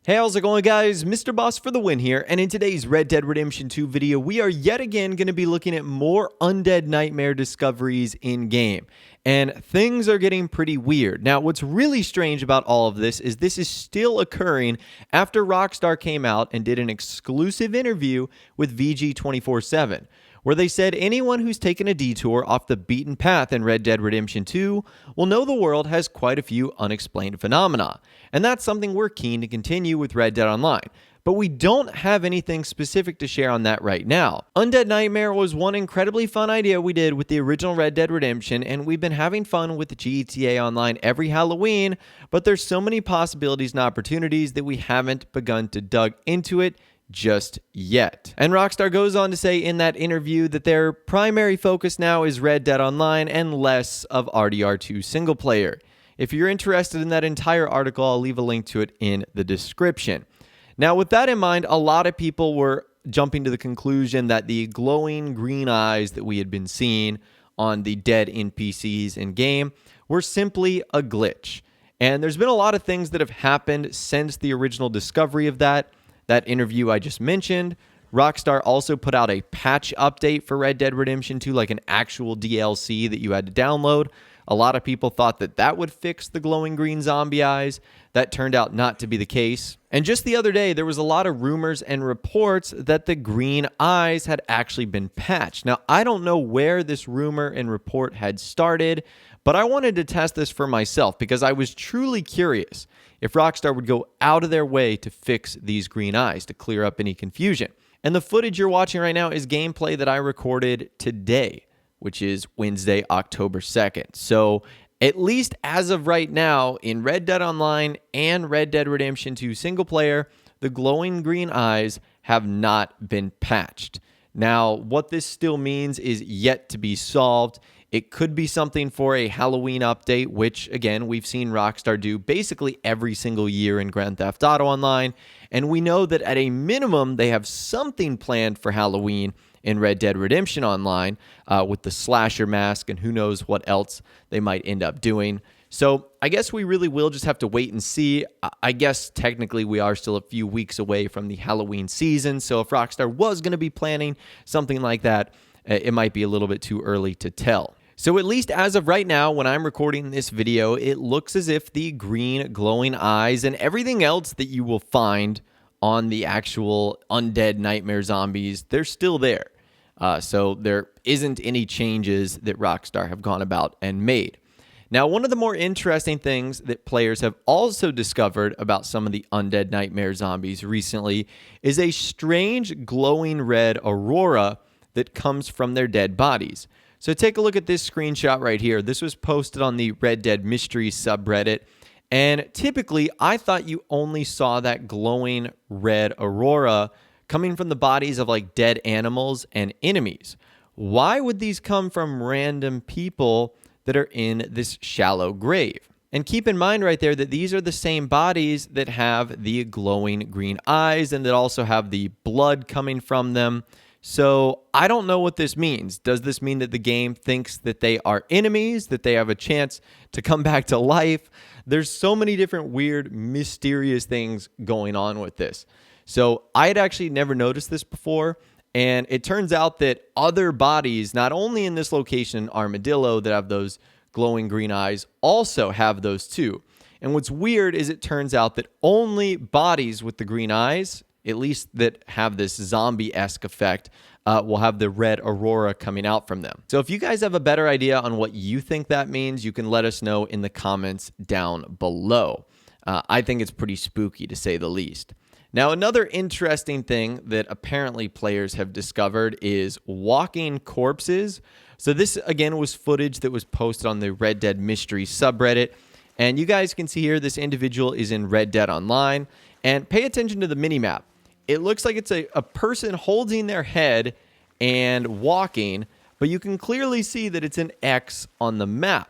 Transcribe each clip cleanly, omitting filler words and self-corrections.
Hey, how's it going, guys? Mr. Boss for the win here, and in today's Red Dead Redemption 2 video, we are yet again going to be looking at more Undead Nightmare discoveries in-game, and things are getting pretty weird. Now, what's really strange about all of this is still occurring after Rockstar came out and did an exclusive interview with VG247, where they said anyone who's taken a detour off the beaten path in Red Dead Redemption 2 will know the world has quite a few unexplained phenomena. And that's something we're keen to continue with Red Dead Online. But we don't have anything specific to share on that right now. Undead Nightmare was one incredibly fun idea we did with the original Red Dead Redemption, and we've been having fun with the GTA Online every Halloween, but there's so many possibilities and opportunities that we haven't begun to dug into it just yet. And Rockstar goes on to say in that interview that their primary focus now is Red Dead Online and less of RDR2 single player. If you're interested in that entire article, I'll leave a link to it in the description. Now, with that in mind, a lot of people were jumping to the conclusion that the glowing green eyes that we had been seeing on the dead NPCs in game were simply a glitch. And there's been a lot of things that have happened since the original discovery of that interview I just mentioned. Rockstar also put out a patch update for Red Dead Redemption 2, like an actual DLC that you had to download. A lot of people thought that that would fix the glowing green zombie eyes. That turned out not to be the case. And just the other day, there was a lot of rumors and reports that the green eyes had actually been patched. Now, I don't know where this rumor and report had started, but I wanted to test this for myself because I was truly curious if Rockstar would go out of their way to fix these green eyes, to clear up any confusion. And the footage you're watching right now is gameplay that I recorded today, which is Wednesday, October 2nd. So at least as of right now, in Red Dead Online and Red Dead Redemption 2 single player, the glowing green eyes have not been patched. Now, what this still means is yet to be solved. It could be something for a Halloween update, which, again, we've seen Rockstar do basically every single year in Grand Theft Auto Online. And we know that at a minimum, they have something planned for Halloween in Red Dead Redemption Online with the slasher mask and who knows what else they might end up doing. So I guess we really will just have to wait and see. I guess technically we are still a few weeks away from the Halloween season. So if Rockstar was going to be planning something like that, it might be a little bit too early to tell. So at least as of right now, when I'm recording this video, it looks as if the green glowing eyes and everything else that you will find on the actual Undead Nightmare zombies, they're still there. So there isn't any changes that Rockstar have gone about and made. Now, one of the more interesting things that players have also discovered about some of the Undead Nightmare zombies recently is a strange glowing red aurora that comes from their dead bodies. So take a look at this screenshot right here. This was posted on the Red Dead Mysteries subreddit. And typically, I thought you only saw that glowing red aurora coming from the bodies of like dead animals and enemies. Why would these come from random people that are in this shallow grave? And keep in mind right there that these are the same bodies that have the glowing green eyes and that also have the blood coming from them. So I don't know what this means. Does this mean that the game thinks that they are enemies, that they have a chance to come back to life? There's so many different weird, mysterious things going on with this. So I had actually never noticed this before, and it turns out that other bodies, not only in this location in Armadillo that have those glowing green eyes, also have those too. And what's weird is it turns out that only bodies with the green eyes, at least that have this zombie-esque effect, will have the red aurora coming out from them. So if you guys have a better idea on what you think that means, you can let us know in the comments down below. I think it's pretty spooky to say the least. Now, another interesting thing that apparently players have discovered is walking corpses. So this, again, was footage that was posted on the Red Dead Mysteries subreddit. And you guys can see here, this individual is in Red Dead Online. And pay attention to the minimap. It looks like it's a person holding their head and walking, but you can clearly see that it's an X on the map.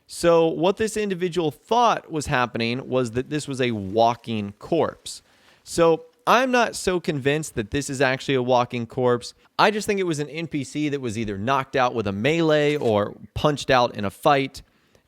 So what this individual thought was happening was that this was a walking corpse. So I'm not so convinced that this is actually a walking corpse. I just think it was an NPC that was either knocked out with a melee or punched out in a fight.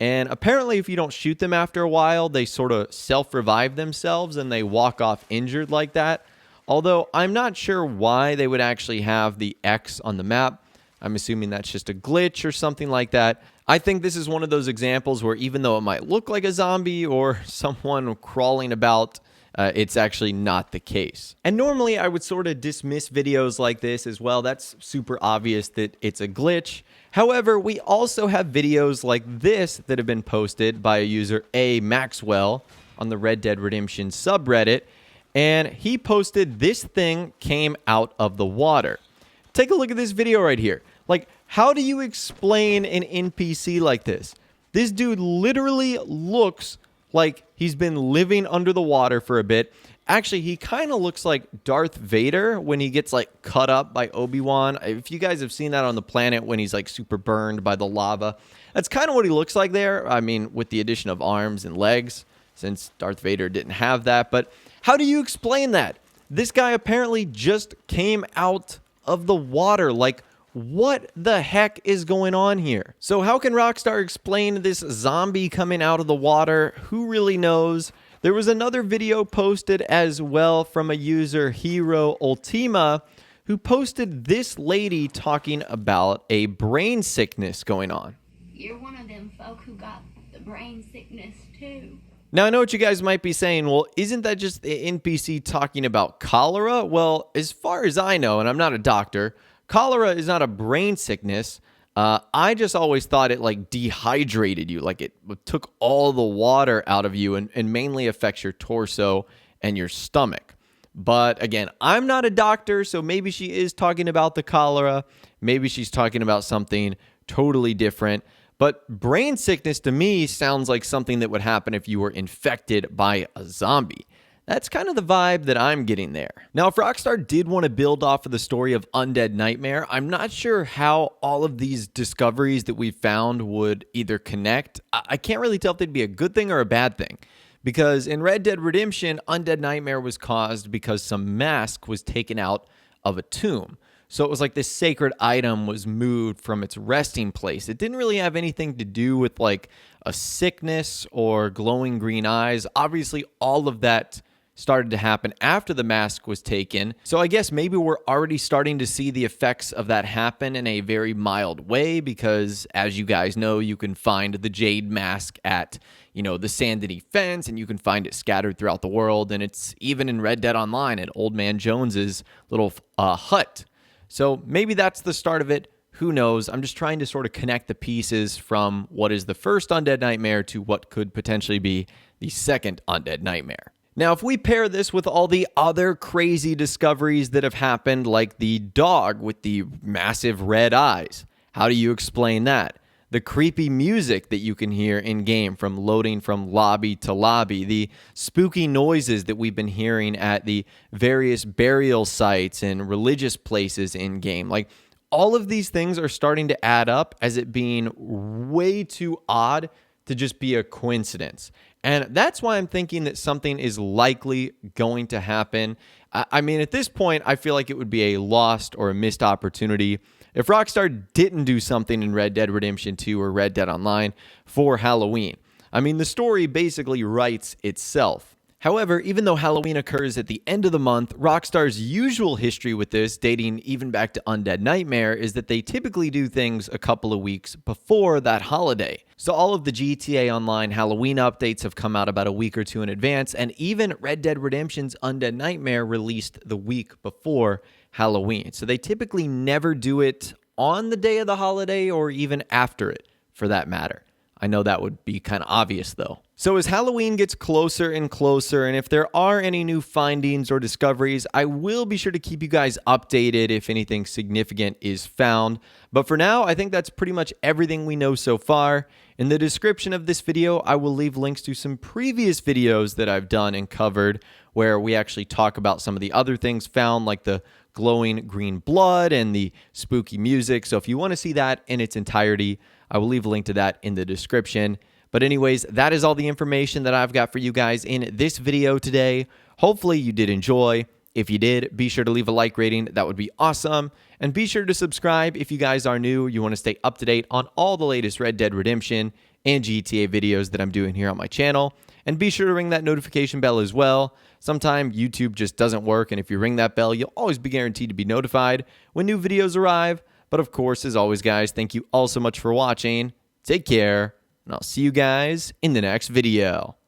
And apparently, if you don't shoot them after a while, they sort of self-revive themselves and they walk off injured like that. Although I'm not sure why they would actually have the X on the map. I'm assuming that's just a glitch or something like that. I think this is one of those examples where even though it might look like a zombie or someone crawling about, it's actually not the case. And normally I would sort of dismiss videos like this as well. That's super obvious that it's a glitch. However, we also have videos like this that have been posted by a user A Maxwell on the Red Dead Redemption subreddit. And he posted this thing came out of the water. Take a look at this video right here. Like, how do you explain an NPC like this? This dude literally looks like he's been living under the water for a bit. Actually, he kind of looks like Darth Vader when he gets like cut up by Obi-Wan. If you guys have seen that on the planet when he's like super burned by the lava, that's kind of what he looks like there. I mean, with the addition of arms and legs, since Darth Vader didn't have that. But how do you explain that? This guy apparently just came out of the water. Like, what the heck is going on here? So how can Rockstar explain this zombie coming out of the water? Who really knows? There was another video posted as well from a user, Hero Ultima, who posted this lady talking about a brain sickness going on. You're one of them folk who got the brain sickness too. Now, I know what you guys might be saying. Well, isn't that just the NPC talking about cholera? Well, as far as I know, and I'm not a doctor, cholera is not a brain sickness. I just always thought it like dehydrated you, like it took all the water out of you and mainly affects your torso and your stomach. But again, I'm not a doctor, so maybe she is talking about the cholera. Maybe she's talking about something totally different. But brain sickness to me sounds like something that would happen if you were infected by a zombie. That's kind of the vibe that I'm getting there. Now, if Rockstar did want to build off of the story of Undead Nightmare, I'm not sure how all of these discoveries that we've found would either connect. I can't really tell if they'd be a good thing or a bad thing. Because in Red Dead Redemption, Undead Nightmare was caused because some mask was taken out of a tomb. So it was like this sacred item was moved from its resting place. It didn't really have anything to do with like a sickness or glowing green eyes. Obviously, all of that started to happen after the mask was taken. So I guess maybe we're already starting to see the effects of that happen in a very mild way because, as you guys know, you can find the jade mask at, the Sandony fence, and you can find it scattered throughout the world. And it's even in Red Dead Online at Old Man Jones's little hut. So maybe that's the start of it. Who knows? I'm just trying to sort of connect the pieces from what is the first Undead Nightmare to what could potentially be the second Undead Nightmare. Now, if we pair this with all the other crazy discoveries that have happened, like the dog with the massive red eyes, how do you explain that? The creepy music that you can hear in-game from loading from lobby to lobby, the spooky noises that we've been hearing at the various burial sites and religious places in-game. Like, all of these things are starting to add up as it being way too odd to just be a coincidence. And that's why I'm thinking that something is likely going to happen. I mean, at this point, I feel like it would be a lost or a missed opportunity if Rockstar didn't do something in Red Dead Redemption 2 or Red Dead Online for Halloween. I mean, the story basically writes itself. However, even though Halloween occurs at the end of the month, Rockstar's usual history with this, dating even back to Undead Nightmare, is that they typically do things a couple of weeks before that holiday. So all of the GTA Online Halloween updates have come out about a week or two in advance, and even Red Dead Redemption's Undead Nightmare released the week before Halloween. So they typically never do it on the day of the holiday or even after it, for that matter. I know that would be kind of obvious, though. So as Halloween gets closer and closer, and if there are any new findings or discoveries, I will be sure to keep you guys updated if anything significant is found. But for now, I think that's pretty much everything we know so far. In the description of this video, I will leave links to some previous videos that I've done and covered where we actually talk about some of the other things found, like the glowing green blood and the spooky music. So if you want to see that in its entirety, I will leave a link to that in the description. But anyways, that is all the information that I've got for you guys in this video today. Hopefully you did enjoy. If you did, be sure to leave a like rating. That would be awesome. And be sure to subscribe if you guys are new. You want to stay up to date on all the latest Red Dead Redemption and GTA videos that I'm doing here on my channel. And be sure to ring that notification bell as well. Sometimes YouTube just doesn't work, and if you ring that bell, you'll always be guaranteed to be notified when new videos arrive. But of course, as always, guys, thank you all so much for watching. Take care, and I'll see you guys in the next video.